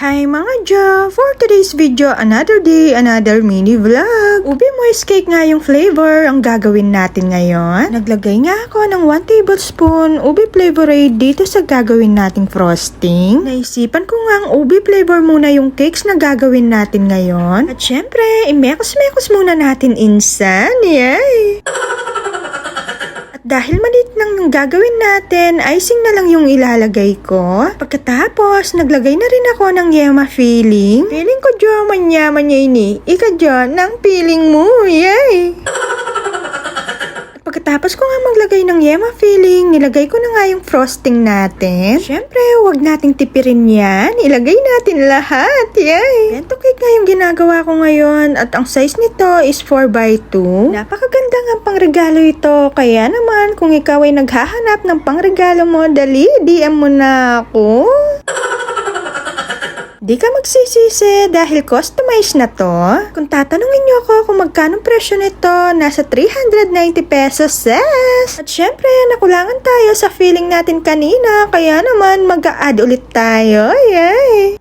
Hi mga Ja! For today's video, another day, another mini vlog. Ube moist cake nga yung flavor ang gagawin natin ngayon. Naglagay nga ako ng 1 tablespoon ube flavorade dito sa gagawin nating frosting. Naisipan ko nga ang ube flavor muna yung cakes na gagawin natin ngayon. At syempre, imekos-mekos muna natin insan. Yay! Dahil maliit lang yung gagawin natin, icing na lang yung ilalagay ko. Pagkatapos, naglagay na rin ako ng yema filling. Feeling ko, Jo, manyaman niya ini. Ika, Jo, ng feeling mo. Yay! Pagkatapos ko nga maglagay ng yema filling, nilagay ko na nga yung frosting natin. Syempre, huwag nating tipirin yan. Ilagay natin lahat. Yay! Bento cake nga yung ginagawa ko ngayon at ang size nito is 4x2. Napakaganda nga pangregalo ito. Kaya naman, kung ikaw ay naghahanap ng pangregalo mo, dali, DM mo na ako. Di ka magsisisi dahil customized na to. Kung tatanungin niyo ako kung magkano presyo nito, nasa 390 pesos sis. At syempre, nakulangan tayo sa feeling natin kanina, kaya naman mag-a-add ulit tayo. Yay!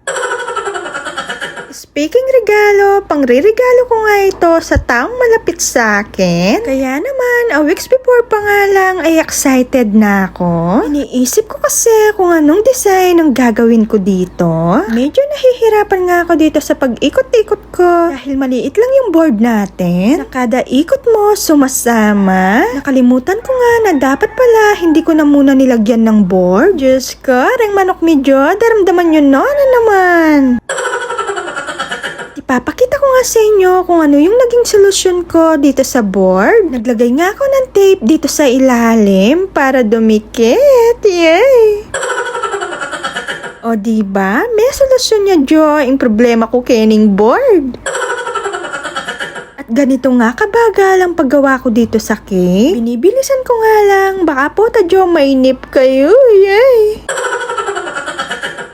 Speaking regalo, pangre-regalo ko nga ito sa taong malapit sa akin. Kaya naman, a weeks before pa nga lang ay excited na ako. Iniisip ko kasi kung anong design ang gagawin ko dito. Medyo nahihirapan nga ako dito sa pag-ikot-ikot ko dahil maliit lang yung board natin. Sa kada ikot mo, sumasama. Nakalimutan ko nga na dapat pala hindi ko na muna nilagyan ng board. Diyos ko, reng manok medyo, daramdaman yun no, ano naman. Ipapakita ko nga sa inyo kung ano yung naging solusyon ko dito sa board. Naglagay nga ako ng tape dito sa ilalim para dumikit. Yay! O diba? May solusyon niya, Jo, yung problema ko kening board. At ganito nga kabagal ang paggawa ko dito sa cake. Binibilisan ko nga lang. Baka po ta, Jo, mainip kayo. Yay!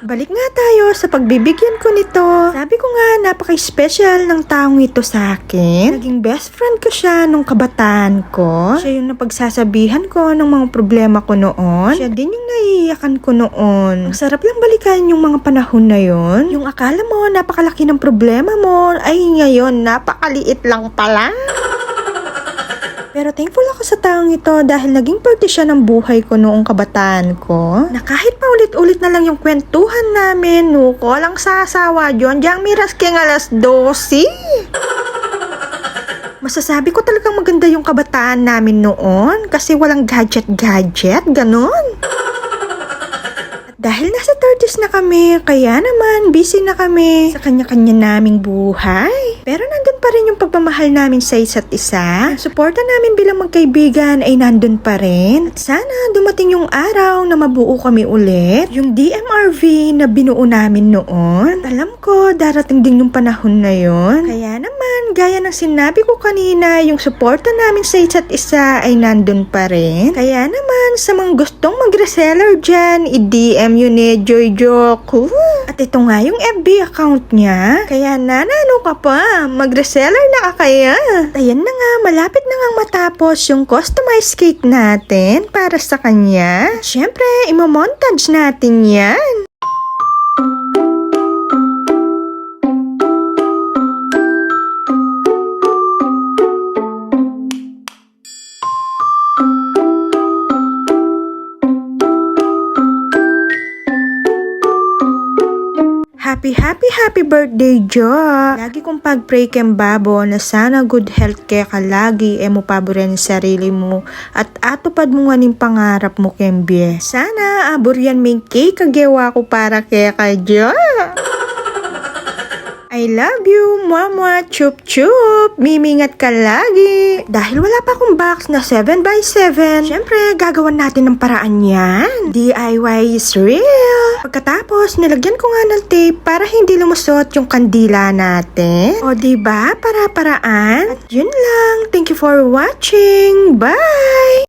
Balik nga tayo sa pagbibigyan ko nito. Sabi ko nga, napaka-special ng taong ito sa akin. Naging best friend ko siya nung kabataan ko. Siya yung napagsasabihan ko ng mga problema ko noon. Siya din yung naiiyakan ko noon. Ang sarap lang balikan yung mga panahon na yon. Yung akala mo napakalaki ng problema mo, ay ngayon napakaliit lang pala. Pero thankful ako sa taong ito dahil naging parte siya ng buhay ko noong kabataan ko. Na kahit pa ulit-ulit na lang yung kwentuhan namin, nuko lang sasawa John, diyang miras king alas 12. Masasabi ko talagang maganda yung kabataan namin noon kasi walang gadget-gadget, ganon. Dahil nasa 30s na kami, kaya naman busy na kami sa kanya-kanya naming buhay. Pero nandun pa rin yung pagmamahal namin sa isa't isa. Ang suporta namin bilang magkaibigan ay nandun pa rin. At sana dumating yung araw na mabuo kami ulit. Yung DMRV na binuo namin noon. At alam ko, darating din yung panahon na yon. Kaya naman, gaya ng sinabi ko kanina, yung suporta namin sa isa't isa ay nandun pa rin. Kaya naman, sa mga gustong mag-reseller dyan, i-DM yun ni Joy Joku. At ito nga yung FB account niya. Kaya nanano ka pa, mag-reseller na ka kaya. At ayan na nga, malapit na nga matapos yung customized cake natin para sa kanya. Syempre, imo-montage natin yan. Happy birthday, Jo! Lagi kong pag-pray kay Babo na sana good health kaya ka lagi mo paborin sa sarili mo at atupad mo nga ning pangarap mo kembye. Sana aburyan may cake kagewa ko para kaya ka, Jo! I love you, mama, chup chup, mimingat ka lagi. Dahil wala pa akong box na 7x7, syempre gagawan natin ng paraan yan. DIY is real. Pagkatapos, nilagyan ko nga ng tape para hindi lumusot yung kandila natin. O diba, para-paraan? At yun lang, thank you for watching, bye!